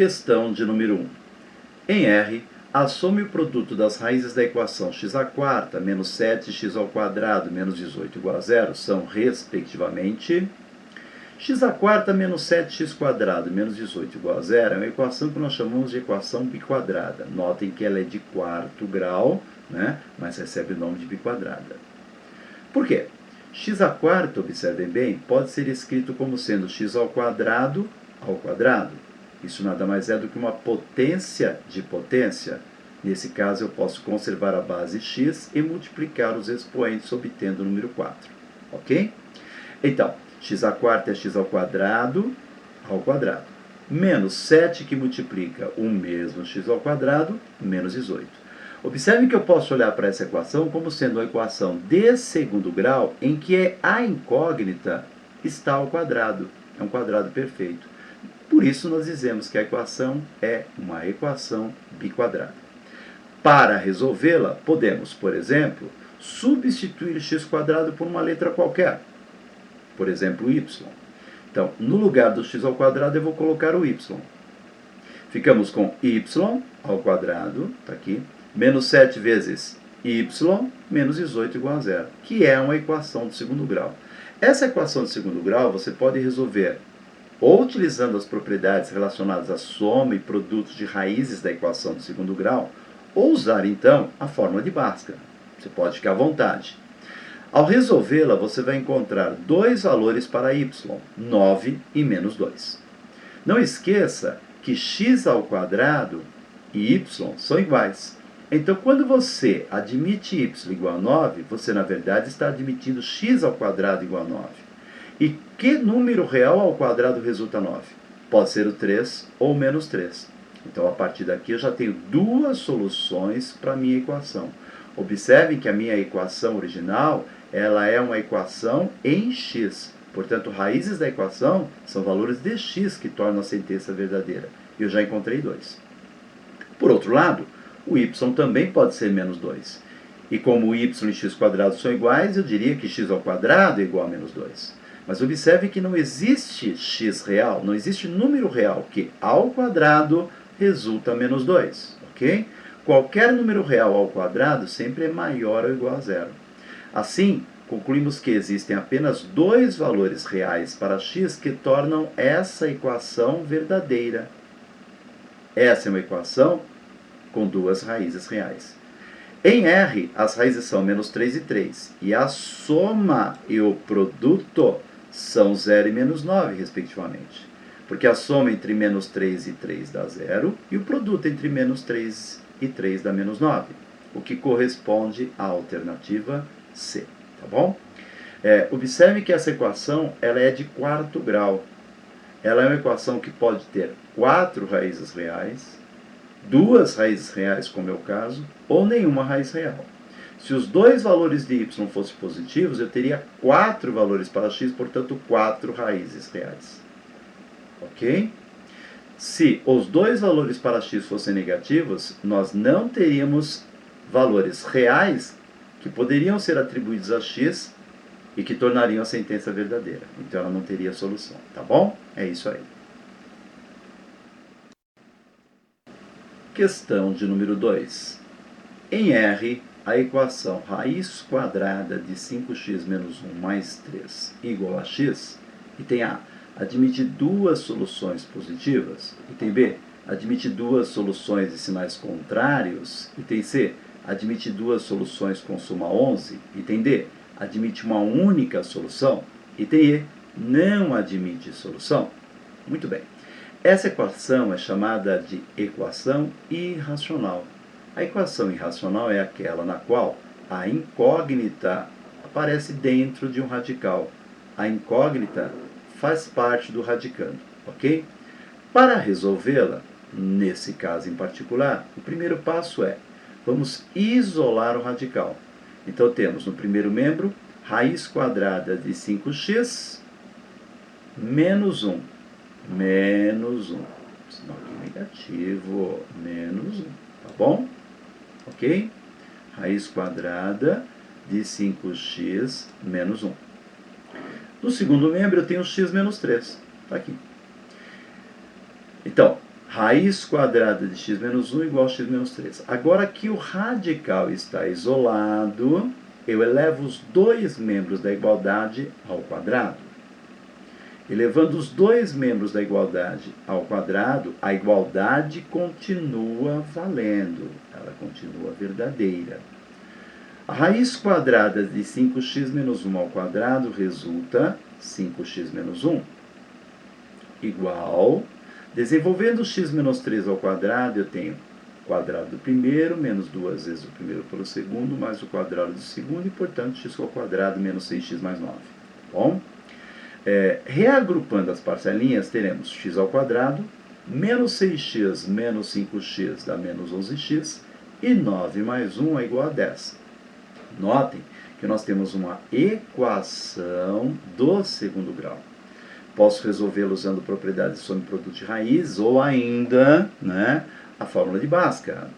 Questão de número 1. Em R, assome o produto das raízes da equação x² menos 7x² menos 18 igual a zero são, respectivamente, x² menos 7x² menos 18 igual a zero é uma equação que nós chamamos de equação biquadrada. Notem que ela é de quarto grau, né, mas recebe o nome de biquadrada. Por quê? x², observem bem, pode ser escrito como sendo x ao quadrado. Isso nada mais é do que uma potência de potência. Nesse caso, eu posso conservar a base x e multiplicar os expoentes, obtendo o número 4. Ok? Então, x² é x ao quadrado, menos 7, que multiplica o mesmo x ao quadrado, menos 18. Observe que eu posso olhar para essa equação como sendo uma equação de segundo grau, em que a incógnita está ao quadrado. É um quadrado perfeito. Por isso, nós dizemos que a equação é uma equação biquadrada. Para resolvê-la, podemos, por exemplo, substituir x² por uma letra qualquer. Por exemplo, y. Então, no lugar do x ao quadrado, eu vou colocar o y. Ficamos com y ao quadrado, está aqui, menos 7 vezes y, menos 18 igual a zero, que é uma equação de segundo grau. Essa equação de segundo grau você pode resolver ou utilizando as propriedades relacionadas à soma e produtos de raízes da equação de segundo grau, ou usar, então, a fórmula de Bhaskara. Você pode ficar à vontade. Ao resolvê-la, você vai encontrar dois valores para y, 9 e menos 2. Não esqueça que x ao quadrado e y são iguais. Então, quando você admite y igual a 9, você, na verdade, está admitindo x ao quadrado igual a 9. E que número real ao quadrado resulta 9? Pode ser o 3 ou menos 3. Então, a partir daqui, eu já tenho duas soluções para a minha equação. Observem que a minha equação original ela é uma equação em x. Portanto, raízes da equação são valores de x que tornam a sentença verdadeira. Eu já encontrei 2. Por outro lado, o y também pode ser menos 2. E como y e x² são iguais, eu diria que x ao quadrado é igual a menos 2. Mas observe que não existe x real, não existe número real que ao quadrado resulta menos 2. Ok? Qualquer número real ao quadrado sempre é maior ou igual a zero. Assim, concluímos que existem apenas dois valores reais para x que tornam essa equação verdadeira. Essa é uma equação com duas raízes reais. Em R, as raízes são menos 3 e 3, e a soma e o produto são 0 e menos 9, respectivamente. Porque a soma entre menos 3 e 3 dá 0, e o produto entre menos 3 e 3 dá menos 9, o que corresponde à alternativa C. Tá bom? Observe que essa equação ela é de quarto grau. Ela é uma equação que pode ter 4 raízes reais, 2 raízes reais, como é o caso, ou nenhuma raiz real. Se os dois valores de y fossem positivos, eu teria 4 valores para x, portanto, 4 raízes reais. Ok? Se os dois valores para x fossem negativos, nós não teríamos valores reais que poderiam ser atribuídos a x e que tornariam a sentença verdadeira. Então, ela não teria solução. Tá bom? É isso aí. Questão de número 2. Em R, a equação raiz quadrada de 5x menos 1 mais 3 igual a x, item A, admite duas soluções positivas, item B, admite duas soluções de sinais contrários, item C, admite duas soluções com soma 11, item D, admite uma única solução, item E, não admite solução. Muito bem. Essa equação é chamada de equação irracional. A equação irracional é aquela na qual a incógnita aparece dentro de um radical. A incógnita faz parte do radicando, ok? Para resolvê-la, nesse caso em particular, o primeiro passo é, vamos isolar o radical. Então, temos no primeiro membro, raiz quadrada de 5x menos 1. Menos 1. Sinal aqui negativo, menos 1. Tá bom? Ok? Raiz quadrada de 5x menos 1. No segundo membro, eu tenho x menos 3. Está aqui. Então, Raiz quadrada de x menos 1 igual a x menos 3. Agora que o radical está isolado, eu elevo os dois membros da igualdade ao quadrado. Elevando os dois membros da igualdade ao quadrado, a igualdade continua valendo, ela continua verdadeira. A raiz quadrada de 5x menos 1 ao quadrado resulta 5x menos 1 igual, desenvolvendo x menos 3 ao quadrado, eu tenho o quadrado do primeiro menos 2 vezes o primeiro pelo segundo, mais o quadrado do segundo, e, portanto, x ao quadrado menos 6x mais 9. Bom? Reagrupando as parcelinhas, teremos x ao quadrado, menos 6x menos 5x dá menos 11x, e 9 mais 1 é igual a 10. Notem que nós temos uma equação do segundo grau. Posso resolvê-la usando propriedades de soma e produto de raiz, ou ainda, a fórmula de Bhaskara.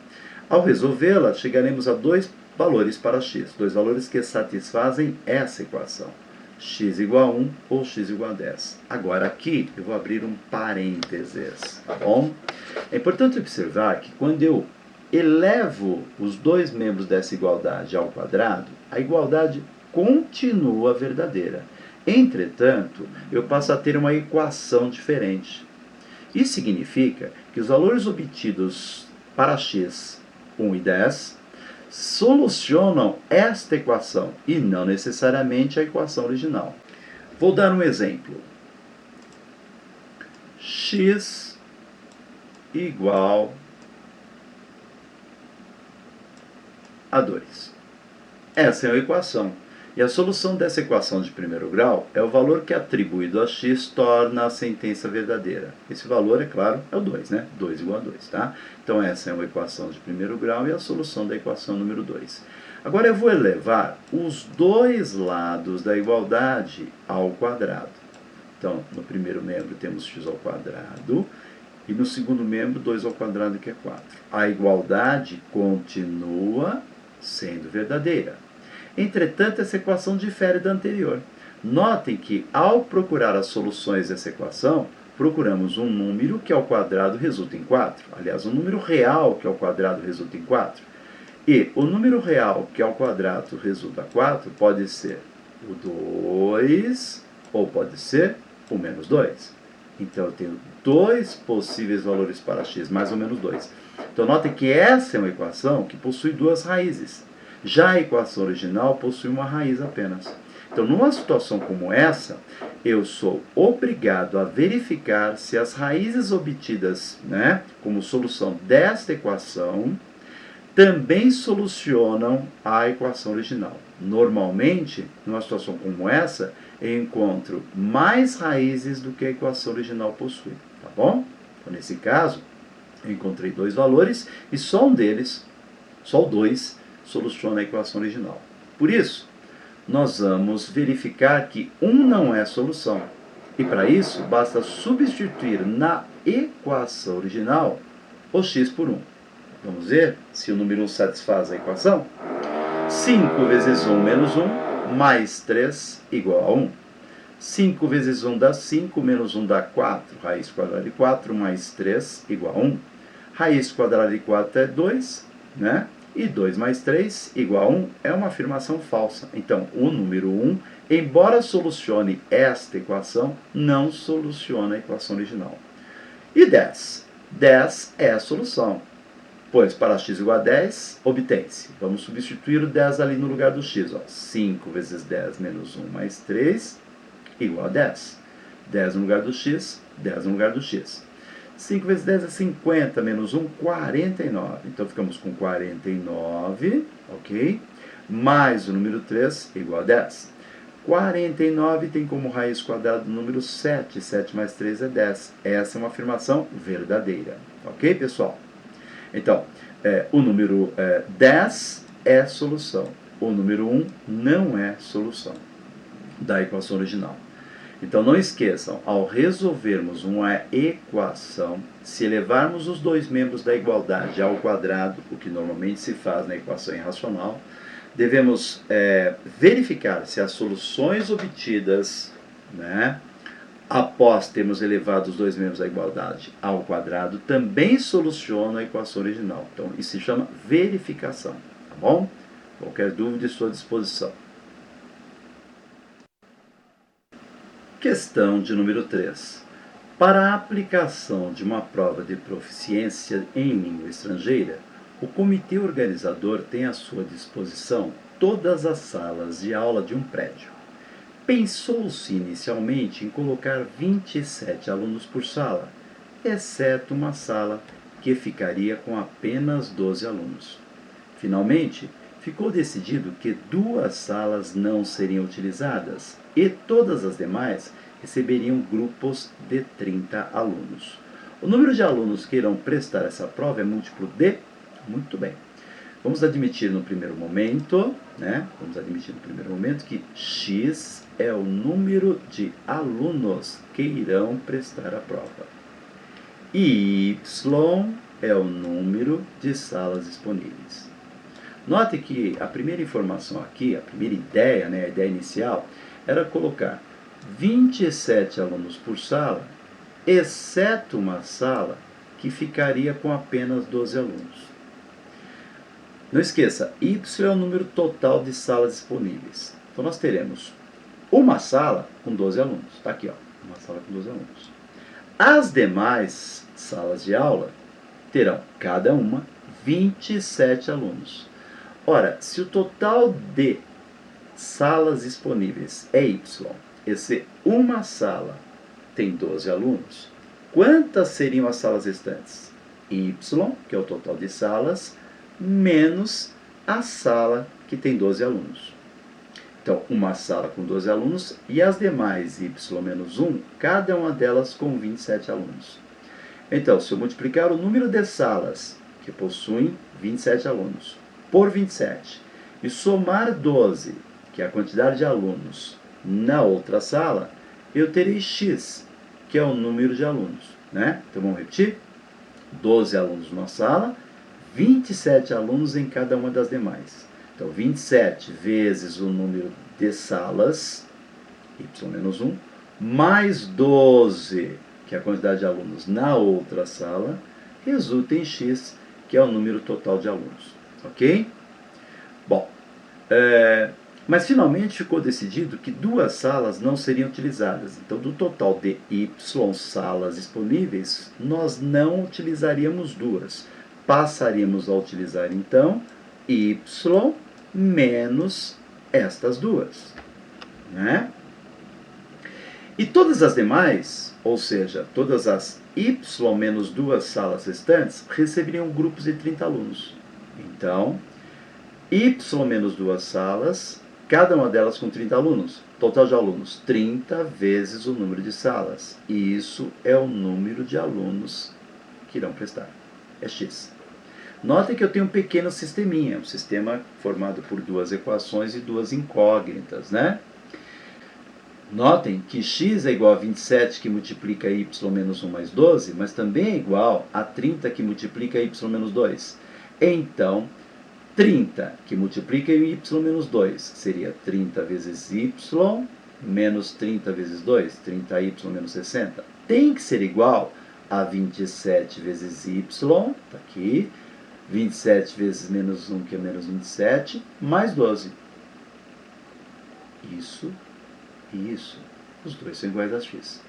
Ao resolvê-la, chegaremos a dois valores para x, dois valores que satisfazem essa equação. X igual a 1 ou x igual a 10. Agora aqui eu vou abrir um parênteses, tá bom? É importante observar que quando eu elevo os dois membros dessa igualdade ao quadrado, a igualdade continua verdadeira. Entretanto, eu passo a ter uma equação diferente. Isso significa que os valores obtidos para x, 1 e 10, solucionam esta equação e não necessariamente a equação original. Vou dar um exemplo. X igual a 2. Essa é a equação. E a solução dessa equação de primeiro grau é o valor que atribuído a x torna a sentença verdadeira. Esse valor, é claro, é o 2, 2 igual a 2, tá? Então essa é uma equação de primeiro grau e a solução da equação número 2. Agora eu vou elevar os dois lados da igualdade ao quadrado. Então, no primeiro membro temos x ao quadrado e no segundo membro 2 ao quadrado, que é 4. A igualdade continua sendo verdadeira. Entretanto, essa equação difere da anterior. Notem que, ao procurar as soluções dessa equação, procuramos um número que ao quadrado resulta em 4. Aliás, um número real que ao quadrado resulta em 4. E o número real que ao quadrado resulta 4 pode ser o 2 ou pode ser o menos 2. Então, eu tenho dois possíveis valores para x, mais ou menos 2. Então, notem que essa é uma equação que possui duas raízes. Já a equação original possui uma raiz apenas. Então, numa situação como essa, eu sou obrigado a verificar se as raízes obtidas, como solução desta equação também solucionam a equação original. Normalmente, numa situação como essa, eu encontro mais raízes do que a equação original possui, tá bom? Então, nesse caso, eu encontrei dois valores e só um deles, só o 2, soluciona a equação original. Por isso, nós vamos verificar que 1 não é solução. E para isso, basta substituir na equação original o x por 1. Vamos ver se o número 1 satisfaz a equação? 5 vezes 1 menos 1, mais 3, igual a 1. 5 vezes 1 dá 5, menos 1 dá 4. Raiz quadrada de 4, mais 3, igual a 1. Raiz quadrada de 4 é 2, E 2 mais 3 igual a 1 é uma afirmação falsa. Então, o número 1, embora solucione esta equação, não soluciona a equação original. E 10? 10 é a solução, pois para x igual a 10, obtém-se. Vamos substituir o 10 ali no lugar do x. 5 vezes 10 menos 1 mais 3 igual a 10. 10 no lugar do x, 10 no lugar do x. 5 vezes 10 é 50, menos 1, 49. Então, ficamos com 49, ok? Mais o número 3, igual a 10. 49 tem como raiz quadrada do número 7. 7 mais 3 é 10. Essa é uma afirmação verdadeira. Ok, pessoal? Então, o número 10 é solução. O número 1 não é solução da equação original. Então, não esqueçam, ao resolvermos uma equação, se elevarmos os dois membros da igualdade ao quadrado, o que normalmente se faz na equação irracional, devemos verificar se as soluções obtidas após termos elevado os dois membros da igualdade ao quadrado, também soluciono a equação original. Então, isso se chama verificação, tá bom? Qualquer dúvida, estou à disposição. Questão de número 3. Para a aplicação de uma prova de proficiência em língua estrangeira, o comitê organizador tem à sua disposição todas as salas de aula de um prédio. Pensou-se inicialmente em colocar 27 alunos por sala, exceto uma sala que ficaria com apenas 12 alunos. Finalmente, ficou decidido que 2 salas não seriam utilizadas e todas as demais receberiam grupos de 30 alunos. O número de alunos que irão prestar essa prova é múltiplo de... Muito bem. Vamos admitir no primeiro momento, que x é o número de alunos que irão prestar a prova. E y é o número de salas disponíveis. Note que a primeira informação aqui, a primeira ideia, a ideia inicial, era colocar 27 alunos por sala, exceto uma sala que ficaria com apenas 12 alunos. Não esqueça, y é o número total de salas disponíveis. Então, nós teremos uma sala com 12 alunos. Está aqui, ó, uma sala com 12 alunos. As demais salas de aula terão, cada uma, 27 alunos. Ora, se o total de salas disponíveis é y, e se uma sala tem 12 alunos, quantas seriam as salas restantes? Y, que é o total de salas, menos a sala que tem 12 alunos. Então, uma sala com 12 alunos e as demais, y menos 1, cada uma delas com 27 alunos. Então, se eu multiplicar o número de salas que possuem 27 alunos por 27 e somar 12, que é a quantidade de alunos, na outra sala, eu terei x, que é o número de alunos. Então, vamos repetir? 12 alunos numa sala, 27 alunos em cada uma das demais. Então, 27 vezes o número de salas, y menos 1, mais 12, que é a quantidade de alunos na outra sala, resulta em x, que é o número total de alunos. Ok? Bom, mas finalmente ficou decidido que 2 salas não seriam utilizadas. Então, do total de y salas disponíveis, nós não utilizaríamos 2. Passaríamos a utilizar, então, y menos estas 2. E todas as demais, ou seja, todas as y menos 2 salas restantes, receberiam grupos de 30 alunos. Então, y menos 2 salas, cada uma delas com 30 alunos. Total de alunos, 30 vezes o número de salas. E isso é o número de alunos que irão prestar. É x. Notem que eu tenho um pequeno sisteminha, um sistema formado por 2 equações e 2 incógnitas, Notem que x é igual a 27 que multiplica y menos 1 mais 12, mas também é igual a 30 que multiplica y menos 2. Então, 30 que multiplica y menos 2 seria 30 vezes y menos 30 vezes 2, 30y menos 60. Tem que ser igual a 27 vezes y, está aqui, 27 vezes menos 1, que é menos 27, mais 12. Isso e isso. Os dois são iguais a x.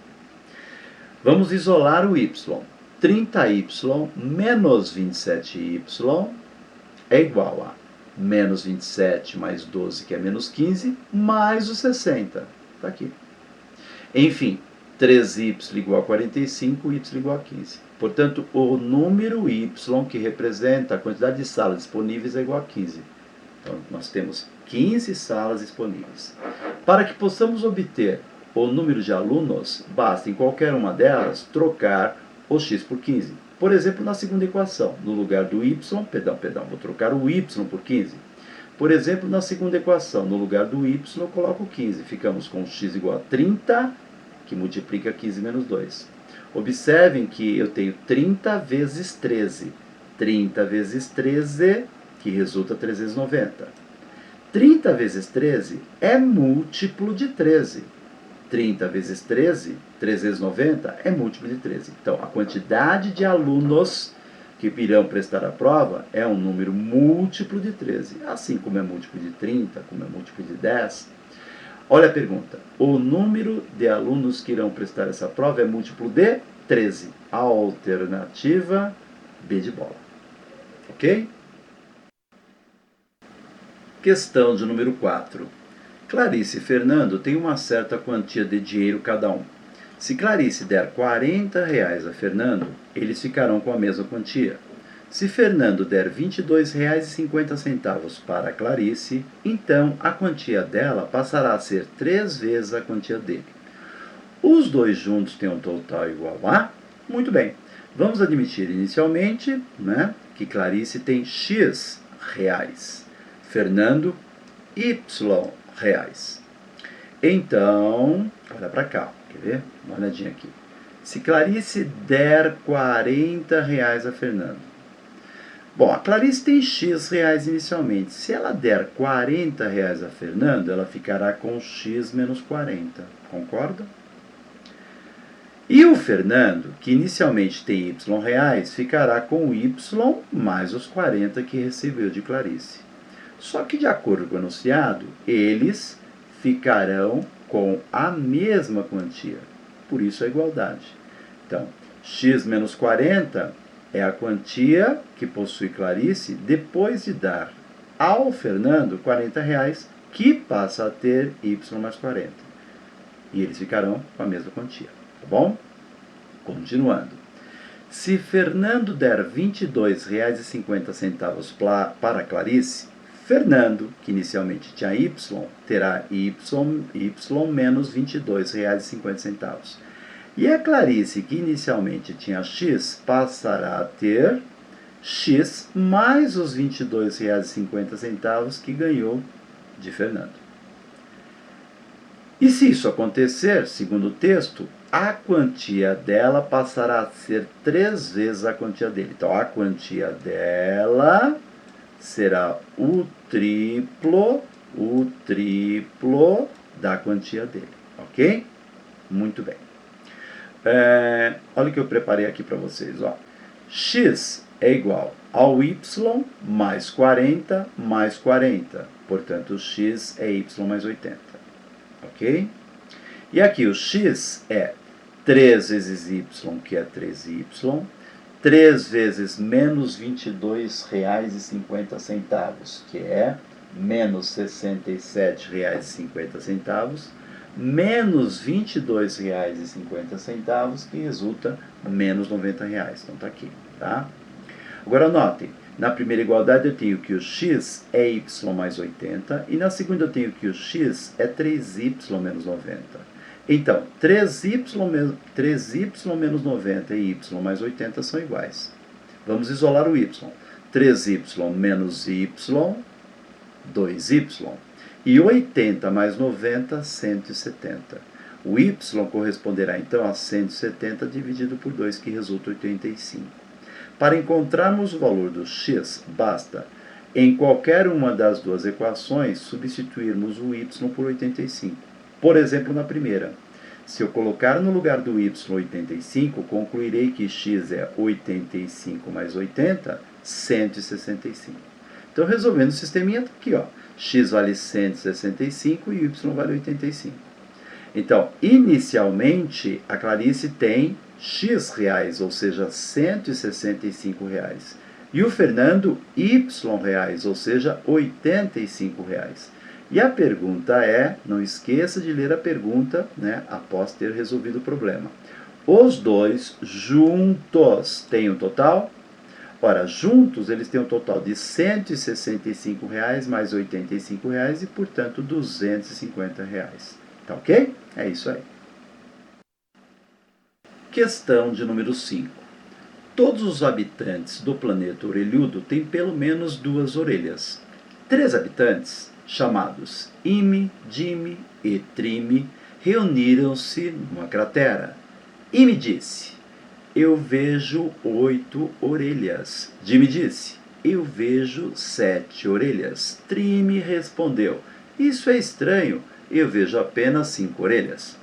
Vamos isolar o y. 30y menos 27y é igual a menos 27 mais 12, que é menos 15, mais o 60. Está aqui. Enfim, 3y igual a 45, y igual a 15. Portanto, o número y, que representa a quantidade de salas disponíveis, é igual a 15. Então, nós temos 15 salas disponíveis. Para que possamos obter o número de alunos, basta, em qualquer uma delas, trocar o x por 15. Por exemplo, na segunda equação, no lugar do y, vou trocar o y por 15. Por exemplo, na segunda equação, no lugar do y, eu coloco 15. Ficamos com x igual a 30, que multiplica 15 menos 2. Observem que eu tenho 30 vezes 13. 30 vezes 13, que resulta 3 vezes 90. 30 vezes 13 é múltiplo de 13. 30 vezes 13, 3 vezes 90, é múltiplo de 13. Então, a quantidade de alunos que irão prestar a prova é um número múltiplo de 13, assim como é múltiplo de 30, como é múltiplo de 10. Olha a pergunta. O número de alunos que irão prestar essa prova é múltiplo de 13. Alternativa B de bola. Ok? Questão de número 4. Clarice e Fernando têm uma certa quantia de dinheiro cada um. Se Clarice der R$ 40 a Fernando, eles ficarão com a mesma quantia. Se Fernando der R$ 22,50 para Clarice, então a quantia dela passará a ser 3 vezes a quantia dele. Os dois juntos têm um total igual a? Muito bem. Vamos admitir inicialmente, que Clarice tem X reais, Fernando Y reais. Então, olha para cá, quer ver? Uma olhadinha aqui. Se Clarice der R$ 40 a Fernando. Bom, a Clarice tem X reais inicialmente. Se ela der R$ 40 a Fernando, ela ficará com X menos 40. Concorda? E o Fernando, que inicialmente tem Y reais, ficará com Y mais os 40 que recebeu de Clarice. Só que, de acordo com o enunciado, eles ficarão com a mesma quantia. Por isso a igualdade. Então, X menos 40 é a quantia que possui Clarice depois de dar ao Fernando R$ 40, que passa a ter Y mais 40. E eles ficarão com a mesma quantia. Tá bom? Continuando. Se Fernando der R$ 22,50 para Clarice, Fernando, que inicialmente tinha Y, terá Y menos R$ 22,50. E a Clarice, que inicialmente tinha X, passará a ter X mais os R$ 22,50 que ganhou de Fernando. E se isso acontecer, segundo o texto, a quantia dela passará a ser 3 vezes a quantia dele. Então, a quantia dela será o triplo da quantia dele. Ok? Muito bem. Olha o que eu preparei aqui para vocês. Ó. X é igual ao Y mais 40 mais 40. Portanto, X é Y mais 80. Ok? E aqui o X é 3 vezes Y, que é 3Y. 3 vezes menos R$ 22,50, que é menos R$ 67,50, menos R$ 22,50, que resulta menos R$ 90. Então, está aqui, tá? Agora, notem, na primeira igualdade eu tenho que o x é y mais 80, e na segunda eu tenho que o x é 3y menos 90. Então, 3y menos 90 e y mais 80 são iguais. Vamos isolar o y. 3y menos y, 2y. E 80 mais 90, 170. O y corresponderá, então, a 170 dividido por 2, que resulta 85. Para encontrarmos o valor do x, basta, em qualquer uma das duas equações, substituirmos o y por 85. Por exemplo, na primeira, se eu colocar no lugar do y 85, concluirei que x é 85 mais 80, 165. Então, resolvendo o sisteminha, está aqui, ó. X vale 165 e y vale 85. Então, inicialmente, a Clarice tem X reais, ou seja, 165 reais. E o Fernando, Y reais, ou seja, 85 reais. E a pergunta é, não esqueça de ler a pergunta, após ter resolvido o problema. Os dois juntos têm um total? Ora, juntos eles têm um total de R$ 165 mais R$ 85 e, portanto, R$ 250. Tá ok? É isso aí. Questão de número 5. Todos os habitantes do planeta orelhudo têm pelo menos 2 orelhas. 3 habitantes, chamados Ime, Dime e Trime, reuniram-se numa cratera. Ime disse: eu vejo 8 orelhas. Dime disse: eu vejo 7 orelhas. Trime respondeu: isso é estranho, eu vejo apenas 5 orelhas.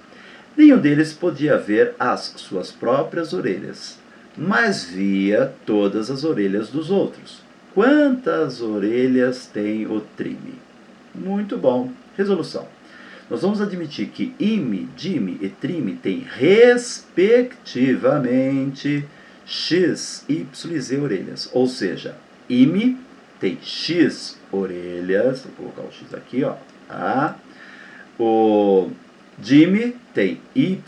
Nenhum deles podia ver as suas próprias orelhas, mas via todas as orelhas dos outros. Quantas orelhas tem o trime? Muito bom. Resolução. Nós vamos admitir que ime, dime e trime têm, respectivamente, x, y e z orelhas. Ou seja, ime tem x orelhas, vou colocar o x aqui, ó, tá? O dime tem y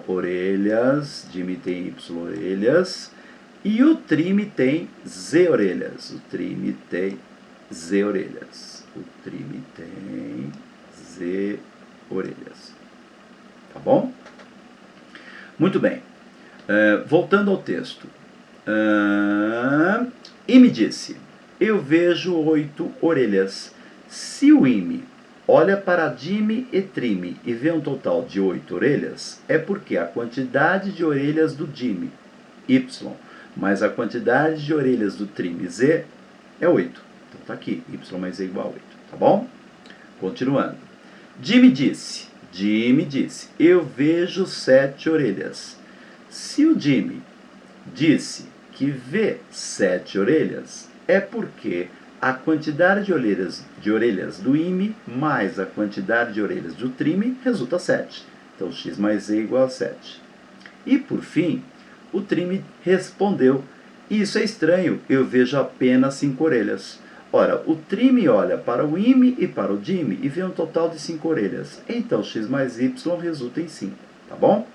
orelhas, dime tem y orelhas, e o trime tem z orelhas. O trime tem z orelhas. O trime tem z orelhas. Tá bom? Muito bem. Voltando ao texto. E me disse, eu vejo 8 orelhas. Se o ime olha para dime e trime e vê um total de 8 orelhas, é porque a quantidade de orelhas do dime, y, mais a quantidade de orelhas do trime, z, é 8. Então está aqui, y mais z igual a 8. Tá bom? Continuando. Dime disse, eu vejo 7 orelhas. Se o dime disse que vê 7 orelhas, é porque a quantidade de orelhas do ime mais a quantidade de orelhas do trime resulta 7. Então, x mais z igual a 7. E, por fim, o trime respondeu, isso é estranho, eu vejo apenas 5 orelhas. Ora, o trime olha para o ime e para o dime e vê um total de 5 orelhas. Então, x mais y resulta em 5, tá bom?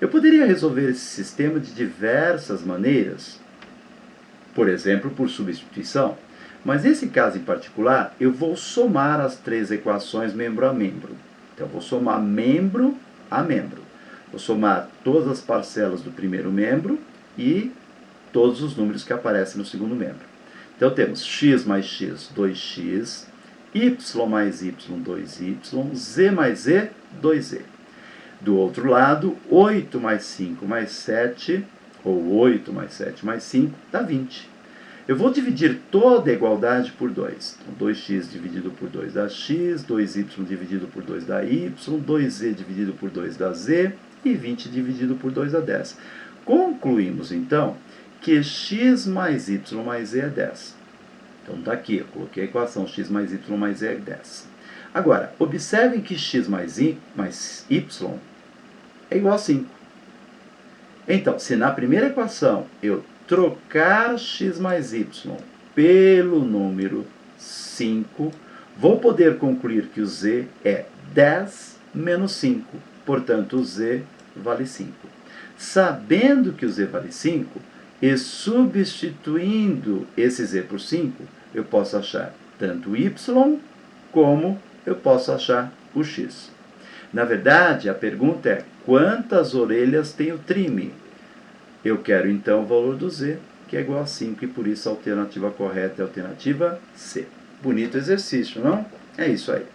Eu poderia resolver esse sistema de diversas maneiras, por exemplo, por substituição, mas nesse caso em particular, eu vou somar as 3 equações membro a membro. Então, eu vou somar membro a membro. Vou somar todas as parcelas do primeiro membro e todos os números que aparecem no segundo membro. Então, temos x mais x, 2x, y mais y, 2y, z mais z, 2z. Do outro lado, 8 mais 5 mais 7, ou 8 mais 7 mais 5, dá 20. Eu vou dividir toda a igualdade por 2. Então, 2x dividido por 2 dá x, 2y dividido por 2 dá y, 2z dividido por 2 dá z, e 20 dividido por 2 dá 10. Concluímos, então, que x mais y mais z é 10. Então, está aqui, eu coloquei a equação x mais y mais z é 10. Agora, observem que x mais y é igual a 5. Então, se na primeira equação eu trocar x mais y pelo número 5, vou poder concluir que o z é 10 menos 5. Portanto, o z vale 5. Sabendo que o z vale 5, e substituindo esse z por 5, eu posso achar tanto o y como eu posso achar o x. Na verdade, a pergunta é quantas orelhas tem o trime? Eu quero então o valor do z, que é igual a 5, e por isso a alternativa correta é a alternativa C. Bonito exercício, não? É isso aí.